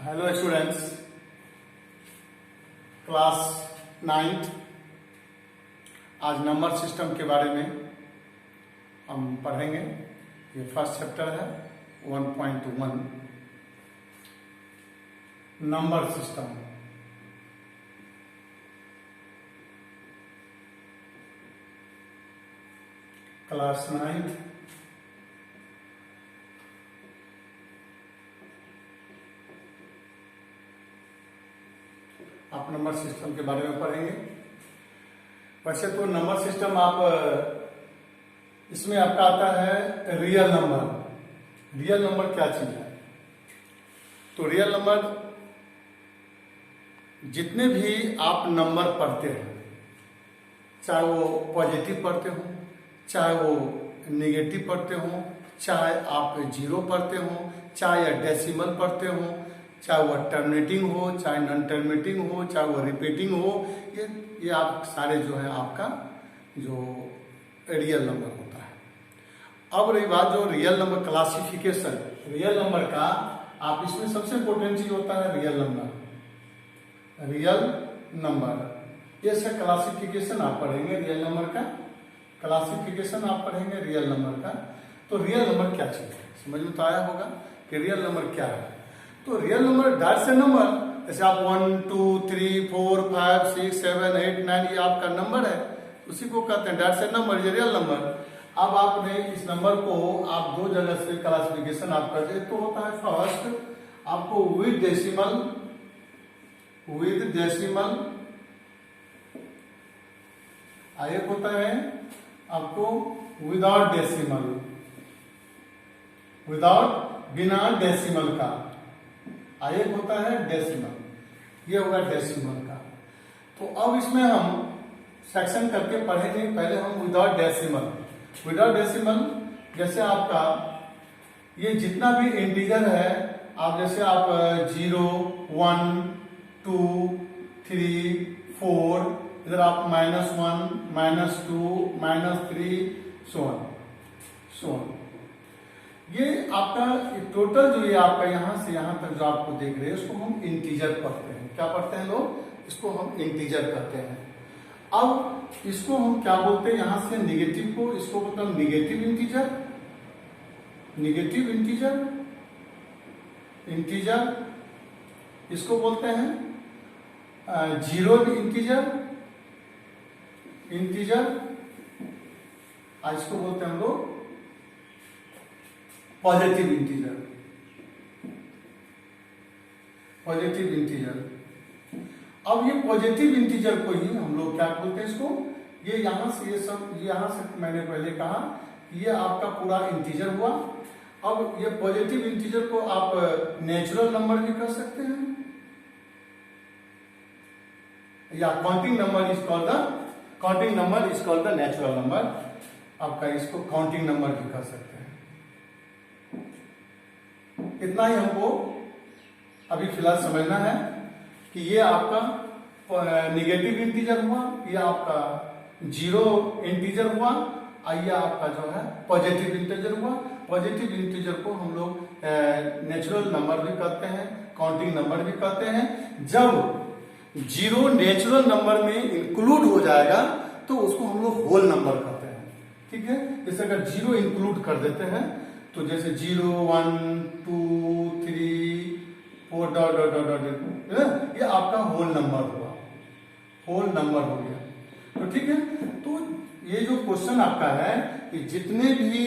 Hello students, class 9th। आज number system के बारे में हम पढ़ेंगे। ये फर्स्ट चैप्टर है 1.1 नंबर सिस्टम। क्लास 9th आप नंबर सिस्टम के बारे में पढ़ेंगे। वैसे तो नंबर सिस्टम इसमें आपका आता है रियल नंबर। रियल नंबर क्या चीज है? तो रियल नंबर जितने भी आप नंबर पढ़ते हैं, चाहे वो पॉजिटिव पढ़ते हो, चाहे वो नेगेटिव पढ़ते हो, चाहे आप जीरो पढ़ते हो, चाहे डेसिमल पढ़ते हो, चाहे वो टर्मिनेटिंग हो, चाहे नॉन टर्मिनेटिंग हो, चाहे वो रिपीटिंग हो, ये आप सारे जो है आपका जो रियल नंबर होता है। अब रही बात जो real number classification, real number का आप इसमें सबसे इम्पोर्टेंट चीज होता है रियल नंबर। रियल नंबर ये सब क्लासिफिकेशन आप पढ़ेंगे। रियल नंबर का क्लासिफिकेशन आप पढ़ेंगे रियल नंबर का। तो रियल नंबर क्या चीज है समझ में तो आया होगा कि रियल नंबर क्या है। तो रियल नंबर डायरेक्ट से नंबर, जैसे आप 1 2 3 4 5 6 7 8 9 ये आपका नंबर है, उसी को कहते हैं डायरेक्ट से नंबर, ये रियल नंबर। अब आपने इस नंबर को आप दो जगह से क्लासिफिकेशन आप करते हैं। तो होता है फर्स्ट आपको विद डेसिमल, एक होता है आपको विदाउट डेसिमल, बिना डेसिमल का। एक होता है डेसिमल, ये होगा डेसिमल का। तो अब इसमें हम सेक्शन करके पढ़ेंगे। पहले हम विदाउट डेसिमल जैसे आपका ये जितना भी इंटीजर है, आप जैसे आप 0 1 2 3 4, इधर आप -1 -2 -3 सो ऑन। ये आपका टोटल जो ये आपका यहां से यहां तक जो आपको देख रहे हैं, इसको हम इंटीजर पढ़ते हैं। क्या पढ़ते हैं लोग? इसको हम इंटीजर कहते हैं। अब इसको हम क्या बोलते हैं? यहां से निगेटिव को, इसको बोलते हैं निगेटिव इंटीजर, इसको बोलते हैं जीरो इंटीजर, इसको बोलते हैं हम लोग पॉजिटिव इंटीजर। अब ये पॉजिटिव इंटीजर को ही हम लोग क्या बोलते हैं? इसको ये यहां से, ये सब यहां से मैंने पहले कहा ये आपका पूरा इंटीजर हुआ। अब ये पॉजिटिव इंटीजर को आप नेचुरल नंबर भी कर सकते हैं, या counting number is called the natural number. आपका इसको काउंटिंग नंबर भी कर सकते हैं। इतना ही हमको अभी फिलहाल समझना है कि ये आपका निगेटिव इंटीजर हुआ, ये आपका जीरो इंटीजर हुआ, और ये आपका जो है पॉजिटिव इंटीजर हुआ। पॉजिटिव इंटीजर को हम लोग नेचुरल नंबर भी कहते हैं, काउंटिंग नंबर भी कहते हैं। जब जीरो नेचुरल नंबर में इंक्लूड हो जाएगा तो उसको हम लोग होल नंबर कहते हैं। ठीक है, जैसे अगर जीरो इंक्लूड कर देते हैं तो जैसे 0 1 2 3 4 डॉट ये आपका होल नंबर हुआ, होल नंबर हो गया। तो ठीक है, तो ये जो क्वेश्चन आपका है कि जितने भी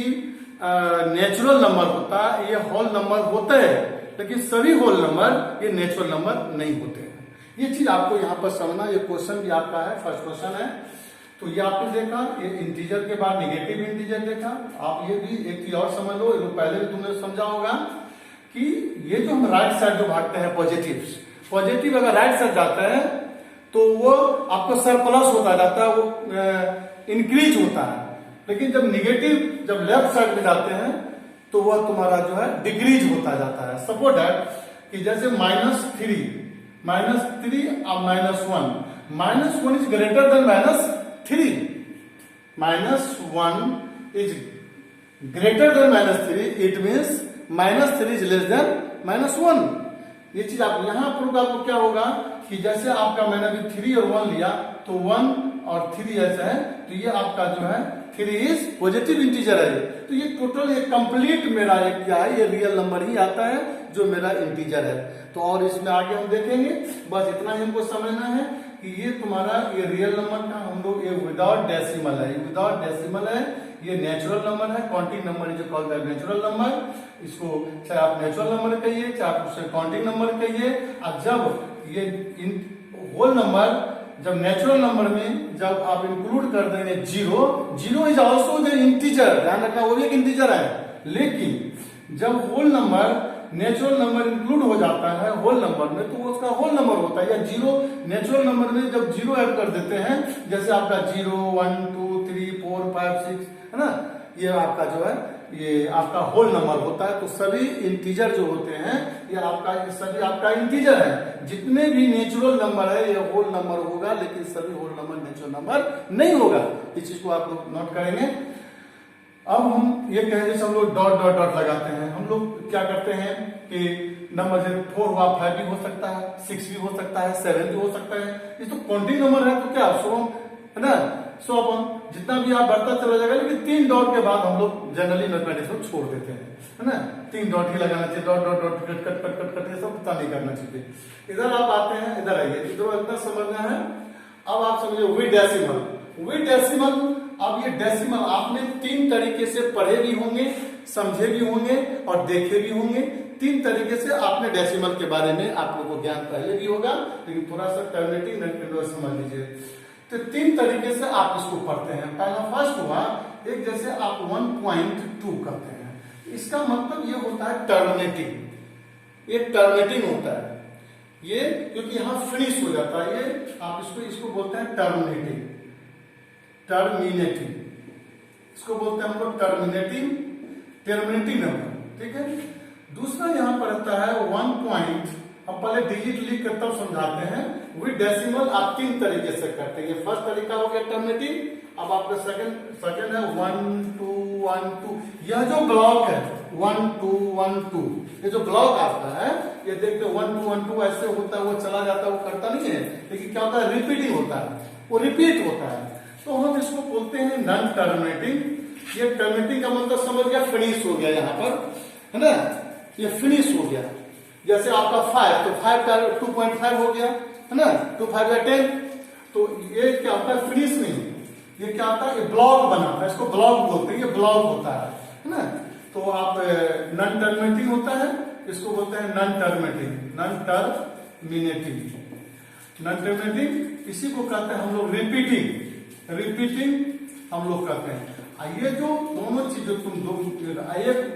नेचुरल नंबर होता है ये होल नंबर होते हैं, लेकिन सभी होल नंबर ये नेचुरल नंबर नहीं होते हैं। ये चीज आपको यहाँ पर समझना। ये क्वेश्चन भी आपका है, फर्स्ट क्वेश्चन है। तो ये आपने देखा, ये इंटीजर के बाद नेगेटिव इंटीजर देखा। आप ये भी एक चीज और समझ लो, पहले भी तुमने समझा होगा कि ये जो हम राइट साइड जो भागते हैं पॉजिटिव अगर राइट साइड जाता है तो वो आपको सरप्लस होता जाता है, वो इंक्रीज होता है। लेकिन जब निगेटिव जब लेफ्ट साइड में जाते हैं तो वह तुम्हारा जो है डिक्रीज होता जाता है। सपोज दैट कि जैसे -3 और -1 is greater than -3, -1 is greater than -3, it means -3 is less than -1. ये चीज आप यहाँ प्रूव आपको क्या होगा कि जैसे आपका मैंने अभी 3 और 1 लिया तो 1 और 3 ऐसा है, तो ये आपका जो है 3 इज पॉजिटिव इंटीजर है। तो ये टोटल ये कंप्लीट मेरा एक क्या है, ये रियल नंबर ही आता है जो मेरा इंटीजर है। तो और इसमें आगे हम देखेंगे, बस इतना ही हमको समझना है कि ये तुम्हारा ये रियल नंबर का हम लोग ये विदाउट डेसिमल है, विदाउट डेसिमल है, ये नेचुरल नंबर है, काउंटिंग नंबर जो कॉल्ड है नेचुरल नंबर। इसको चाहे आप नेचुरल नंबर कहिए चाहे आप उसे काउंटिंग नंबर कहिए। और जब ये होल नंबर जब नेचुरल नंबर में जब आप इंक्लूड कर देंगे zero is also the integer, ध्यान रखना वो भी एक इंटीजर है। लेकिन जब whole number natural number include हो जाता है होल नंबर में तो वो उसका होल नंबर होता है। या जीरो नेचुरल नंबर में जब जीरो ऐड कर देते हैं, जैसे आपका 0 1 2 3 4 5 6 है ना, ये आपका जो है ये आपका होल नंबर होता है। तो सभी इंटीजर जो होते हैं ये आपका सभी आपका इंटीजर है। जितने भी नेचुरल नंबर है ये होल नंबर होगा, लेकिन सभी होल नंबर नेचुरल नंबर नहीं होगा। इस चीज को आप लोग नोट करेंगे। अब हम ये कहें जैसे हम लोग डॉट डॉट डॉट लगाते हैं, हम लोग क्या करते हैं कि नंबर जैसे 4 हुआ 5 भी हो सकता है, 6 भी हो सकता है, 7 भी हो सकता है। ये तो काउंटिंग नंबर है तो क्या सो है ना, सो अपन जितना भी आप बढ़ता चला जाएगा, लेकिन 3 डॉट के बाद हम लोग जनरली मैथमेटिक्स छोड़ देते हैं, है ना। 3 डॉट ही लगाना चाहिए, dot dot dot cut cut cut cut cut ये सब पता नहीं करना चाहिए। इधर आप आते हैं, इधर आइए, इधर इतना समझना है। अब आप समझिए वी डेसिमल। अब ये डेसिमल आपने 3 तरीके से पढ़े भी होंगे, समझे भी होंगे और देखे भी होंगे। 3 तरीके से आपने डेसिमल के बारे में आप लोगों को ज्ञान पहले भी होगा, लेकिन थोड़ा सा टर्मिनेटिंग समझ लीजिए। तो 3 तरीके से आप इसको पढ़ते हैं। पहला फर्स्ट हुआ एक, जैसे आप 1.2 करते हैं, इसका मतलब ये होता है टर्मिनेटिंग, ये टर्मिनेटिंग होता है ये, क्योंकि यहां फिनिश हो जाता है ये, आप इसको बोलते हैं टर्मिनेटिंग इसको बोलते हैं हम लोग टर्मिनेटिंग नंबर, ठीक है। दूसरा यहां पर रहता है 1 पॉइंट, अब पहले डिजिट लिख कर तब समझाते हैं। विद डेसिमल आप 3 तरीके से करते हैं। ये फर्स्ट तरीका हो गया टर्मिनेटिंग। अब आपका सेकंड है 1 2 1 2। यह जो ब्लॉक है 1 2 1 2, ये जो ब्लॉक आता है ये देखते 1 2 1 2 ऐसे होता है, वो चला जाता है, वो करता नहीं है, लेकिन क्या होता है रिपीटिंग होता है, वो रिपीट होता है। तो हम इसको बोलते हैं नॉन टर्मिनेटिंग। ये टर्मिनेटिंग का मतलब समझ गया, फिनिश हो गया यहाँ पर, है ना, ये फिनिश हो गया। जैसे आपका 5 तो 5 का 2.5 हो गया, है ना, 2 5 या 10। तो ये क्या होता है, फिनिश नहीं, ये क्या होता है, ये ब्लॉक बनाता है, इसको ब्लॉक बोलते हैं, ये ब्लॉक होता है ना। तो आप नॉन टर्मिनेटिंग होता है, इसको बोलते हैं नॉन टर्मिनेटिंग। इसी को कहते हैं हम लोग रिपीटिंग हम लोग कहते हैं। ये जो दोनों चीज जो एक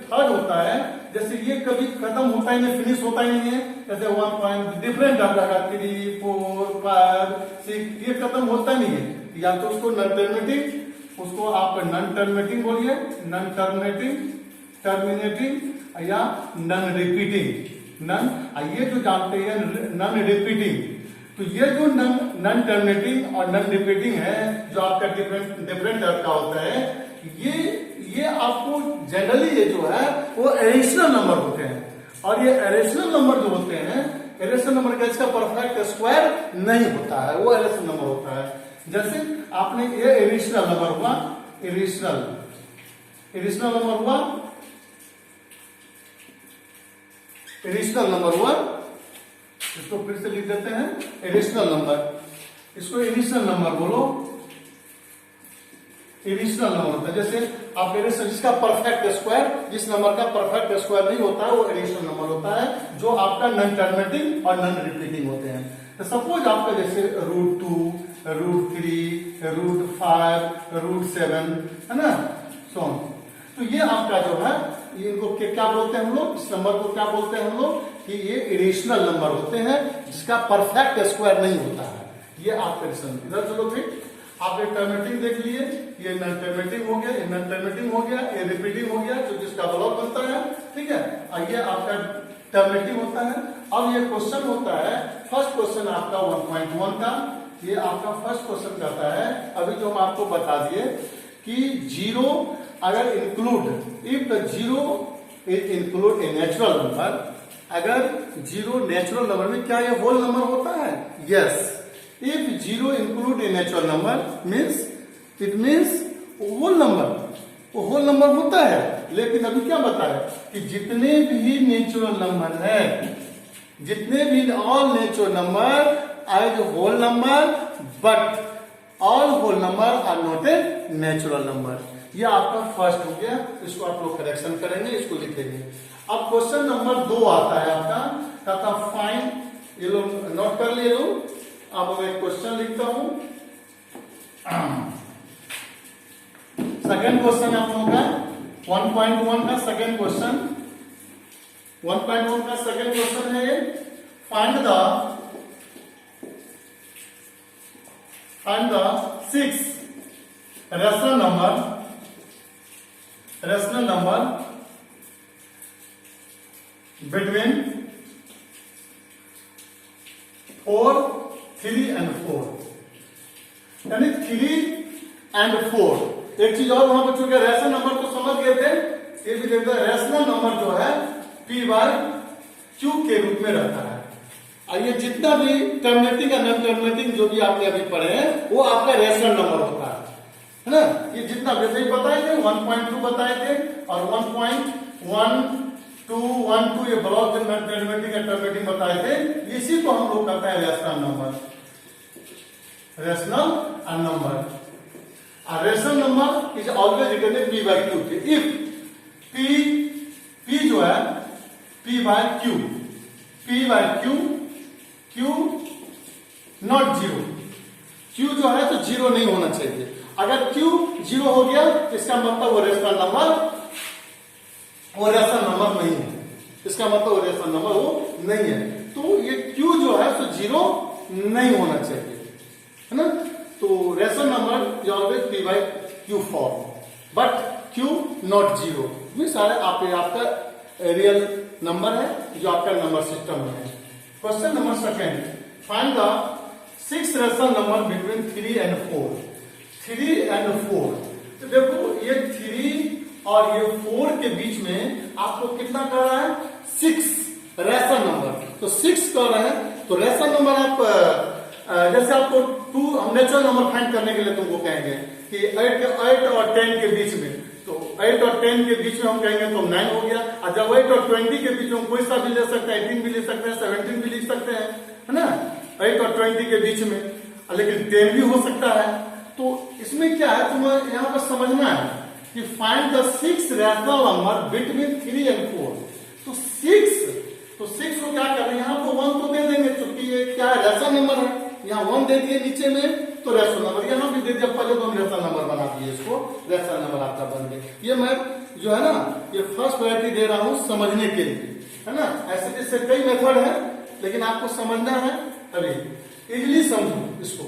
थर्ड होता है, जैसे ये कभी खत्म होता ही नहीं, फिनिश होता ही नहीं है। जैसे 1 पॉइंट डिफरेंट आपका 3 4 5 6 ये खत्म होता नहीं है, या तो उसको नॉन टर्मिनेटिंग, उसको आप नॉन टर्मिनेटिंग बोलिए, नॉन टर्मिनेटिंग या नॉन रिपीटिंग। ये जो जानते हैं नॉन रिपीटिंग, तो ये जो नॉन टर्मिनेटिंग और नॉन रिपीटिंग है, जो आपका डिफरेंट टाइप का होता है, ये आपको जनरली ये जो है वो एडिशनल नंबर होते हैं। और ये एडिशनल नंबर जो होते हैं, एडिशनल नंबर का इसका परफेक्ट स्क्वायर नहीं होता है, वो एडिशनल नंबर होता है। जैसे आपने ये एडिशनल नंबर हुआ, एडिशनल नंबर हुआ, इसको फिर से लिख देते हैं एडिशनल नंबर। इसको एडिशनल नंबर बोलो, एडिशनल नंबर होता है। जैसे आप एडिशनल, जिसका परफेक्ट स्क्वायर, जिस नंबर का परफेक्ट स्क्वायर नहीं होता है वो एडिशनल नंबर होता है, जो आपका नॉन टर्मिनेटिंग और नॉन रिपीटिंग होते हैं। तो सपोज आपका जैसे √2 √3 √5 √7 है ना, सो तो ये आपका जो है इनको क्या बोलते हैं हम लोग, इस नंबर को क्या बोलते हैं हम लोग कि ये इरेशनल नंबर होते हैं, जिसका परफेक्ट स्क्वायर नहीं होता है, ये आपका इरेशनल। इधर चलो फिर आपने टर्मिनेटिंग देख लिए, ये नॉन टर्मिनेटिंग हो गया, ये नॉन टर्मिनेटिंग हो गया, ये रिपीटिंग हो गया, जो जिसका ब्लॉक बनता है, ठीक है। और ये आपका टर्मिनेटिंग होता है। अब ये क्वेश्चन होता है, फर्स्ट क्वेश्चन आपका 1.1 का, ये आपका फर्स्ट क्वेश्चन कहता है, अभी जो हम आपको बता दिए कि जीरो अगर include, if the zero is include a natural number, अगर जीरो नेचुरल नंबर में, क्या ये होल नंबर होता है? Yes, if zero include a natural number means it means whole number, वो होल नंबर होता है। लेकिन अभी क्या बताया कि जितने भी नेचुरल नंबर है, जितने भी all natural number as whole number, but all whole number are not a natural number. ये आपका फर्स्ट हो गया, इसको आप लोग करेक्शन करेंगे, इसको लिखेंगे। अब क्वेश्चन नंबर 2 आता है आपका, कहता फाइंड, ये लोग नोट कर लिए लोग। अब मैं क्वेश्चन लिखता हूं। सेकेंड क्वेश्चन आप लोगों का 1.1 का सेकेंड क्वेश्चन, 1.1 का सेकेंड क्वेश्चन है ये, find the 6 rational number between 4, 3 and 4, यानी 3 and 4। एक चीज और वहां बच्चों के रेशनल नंबर तो समझ गए थे, ये भी देखते हैं रेशनल नंबर जो है p/q के रूप में रहता है। और ये जितना भी टर्मिनेटिंग या नॉन टर्मिनेटिंग जो भी आपने अभी पढ़े हैं वो आपका रेशनल नंबर होता है ना। ये जितना जैसे ही बताए थे 1.2 बताए थे, और 1.1, 2 ये ब्लॉक टर्मिनेटिंग या टर्मिनेटिंग बताए थे। इसी को हम लोग कहते हैं rational number, rational number. A rational number is always written as p/q। If p जो है p/q, q not zero, q जो है तो जीरो नहीं होना चाहिए। अगर q जीरो हो गया इसका मतलब वो रेशनल नंबर नहीं है, इसका मतलब वो रेशनल नंबर वो नहीं है। तो ये q जो है तो जीरो नहीं होना चाहिए, है ना। तो rational number is always p/q form, but q not zero. ये सारे आपका रियल नंबर है जो आपका नंबर सिस्टम में है। Question number second, find the 6 rational number between 3 and 4। 3 and 4, तो देखो ये 3 और ये 4 के बीच में आपको कितना कर रहा है? 6 रेशनल नंबर। तो 6 कर रहे हैं, तो रेशनल नंबर आप जैसे आपको 2 हम नेचुरल नंबर फाइंड करने के लिए तुमको कहेंगे कि 8 और 10 के बीच में, तो 8 और 10 के बीच में हम कहेंगे तो 9 हो गया। और जब 8 और 20 के बीच में कोई सा भी ले सकते हैं, 18 भी ले सकते हैं, 17 भी लिख सकते हैं, है ना, 8 और 20 के बीच में। लेकिन 10 भी हो सकता है। तो इसमें क्या है, तुम्हें यहाँ पर समझना है कि find the 6 rational number between 3 and 4। तो 6 को क्या कर रहे हैं, यहाँ पर 1 तो दे देंगे क्योंकि ये क्या है, रेशनल नंबर है। यहाँ 1 दे दिए नीचे में तो रेशनल नंबर, यहाँ भी दे दिया, पहले तो हम रेशनल नंबर बना दिए, इसको रेशनल नंबर आपका बन गया। ये मैं जो है ना ये फर्स्ट वैरायटी दे रहा हूँ समझने के लिए, है ना। ऐसे जैसे कई मेथड है लेकिन आपको समझना है, अभी इजली समझो इसको।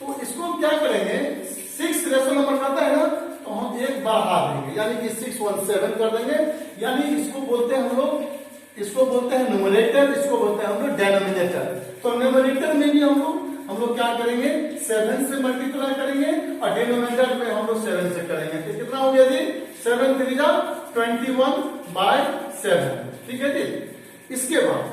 तो इसको क्या करेंगे, 6 रेशनल नंबर खाता है ना, तो हम एक बढ़ा देंगे, यानी कि 617 कर देंगे। यानी इसको बोलते हैं हम लोग, इसको बोलते हैं न्यूमरेटर, इसको बोलते हैं हम लोग डेनोमिनेटर। तो न्यूमरेटर में भी हम लोग क्या करेंगे, 7 से मल्टीप्लाई करेंगे, और डिनोमिनेटर में हम लोग 7 से करेंगे। तो कितना हो गया जी, 7 3 जा 21/7, ठीक है जी। इसके बाद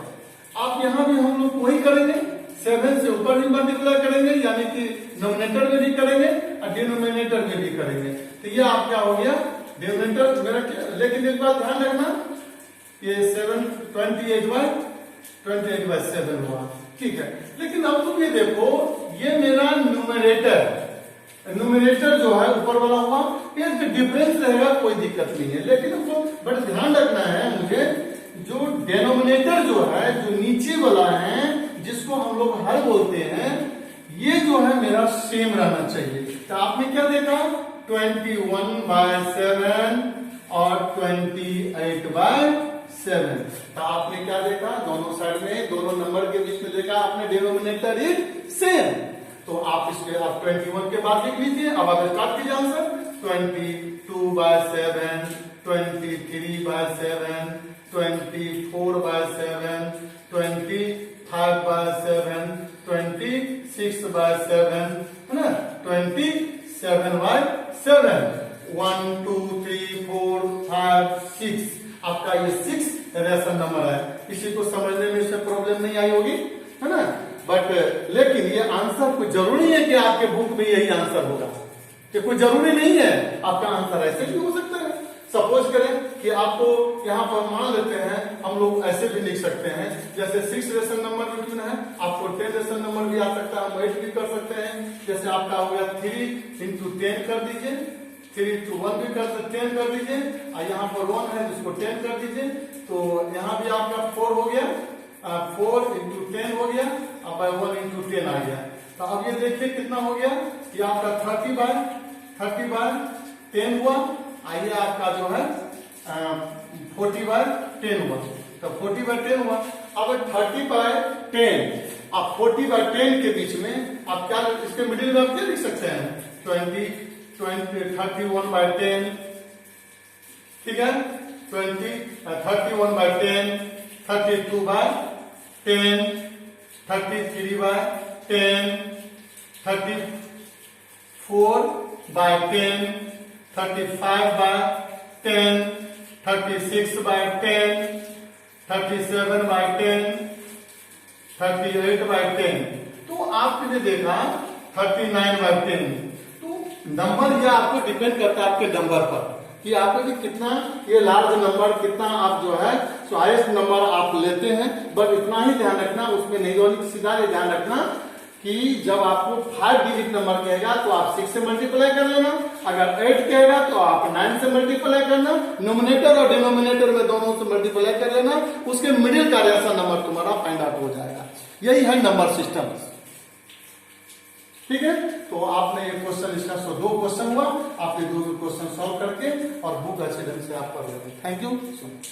आप यहां भी हम लोग वही करेंगे, 7 से ऊपर भी मल्टीप्लाई करेंगे, यानी कि नोमिनेटर में भी करेंगे और डिनोमिनेटर में भी करेंगे। तो ये आप क्या हो गया, डिनोमिनेटर मेरा। लेकिन एक बात ध्यान रखना, ये 7 28/7 हुआ, ठीक है। लेकिन अब तुम ये देखो, ये मेरा न्यूमरेटर जो है ऊपर वाला हुआ, ये डिफरेंस रहेगा, कोई दिक्कत नहीं है। लेकिन हमको बड़ा ध्यान रखना है मुझे, जो डेनोमिनेटर जो है, जो नीचे वाला है, जिसको हम लोग हर बोलते हैं, ये जो है मेरा सेम रहना चाहिए। तो आपने क्या देखा, 21/7 और 28/7। तो आपने क्या देखा, दोनों साइड में, दोनों नंबर के बीच में देखा आपने डिनोमिनेटर इज सेम। तो आप इसके आप 21 के बाद लिख लीजिए। अब आप स्टार्ट कीजिए आंसर, 22/7, 23/7, 24/7, 25/7, 26/7, है ना, 27/7, 1 2 3 4 5 6। आपका ये 6 रेशन नंबर है। किसी को समझने में इससे प्रॉब्लम नहीं आई होगी, है ना। बट लेकिन ये आंसर कोई जरूरी है कि आपके बुक में यही आंसर होगा, कि कोई जरूरी नहीं है। आपका आंसर ऐसे भी हो सकता है। सपोज करें कि आपको यहाँ पर मान लेते हैं, हम लोग ऐसे भी लिख सकते हैं, जैसे 6 रेशन नंबर बिटवीन है, आपको 10 रेशन नंबर भी आ सकता है, हम 8 भी कर सकते हैं। जैसे आपका हो गया 3 into 10 कर दीजिए, 3 into 1 भी कर 10 कर दीजिए, और यहाँ पर 1 है जिसको 10 कर दीजिए, तो यहाँ भी आपका 4 हो गया, 4 into 10 हो गया, अब 1 into 10 आ गया। तो अब ये देखिए कितना हो गया, ये आपका 30/10 हुआ। आइए आपका जो है 40/10 हुआ, तो 40/10 हुआ। अब 30/10, आप 40/10 के बीच में आप क्या, इसके मिडिल में आप क्या लिख सकते हैं, 31/10, ठीक है, 31/10, 32/10, 33/10, 34/10, 35/10, 36/10, 37/10, 38/10। तो आपने देखा 39/10। तो नंबर ये आपको डिपेंड करता है आपके नंबर पर, कि आपको कि कितना ये लार्ज नंबर, कितना आप जो है हाईएस्ट नंबर आप लेते हैं। बट इतना ही ध्यान रखना, उसमें नहीं होने सीधा ये ध्यान रखना कि जब आपको 5 डिजिट नंबर कहेगा तो आप 6 से मल्टीप्लाई कर लेना, अगर 8 कहेगा तो आप 9 से मल्टीप्लाई करना, नोमिनेटर और डिनोमिनेटर में दोनों से मल्टीप्लाई कर लेना, उसके मिडिल का रेशन नंबर तुम्हारा फाइंड आउट हो जाएगा। यही है नंबर सिस्टम, ठीक है। तो आपने ये क्वेश्चन, इसका 2 क्वेश्चन हुआ, आप ये 2 क्वेश्चन सॉल्व करके और बुक अच्छे ढंग से आप पढ़ लेंगे। Thank you so much.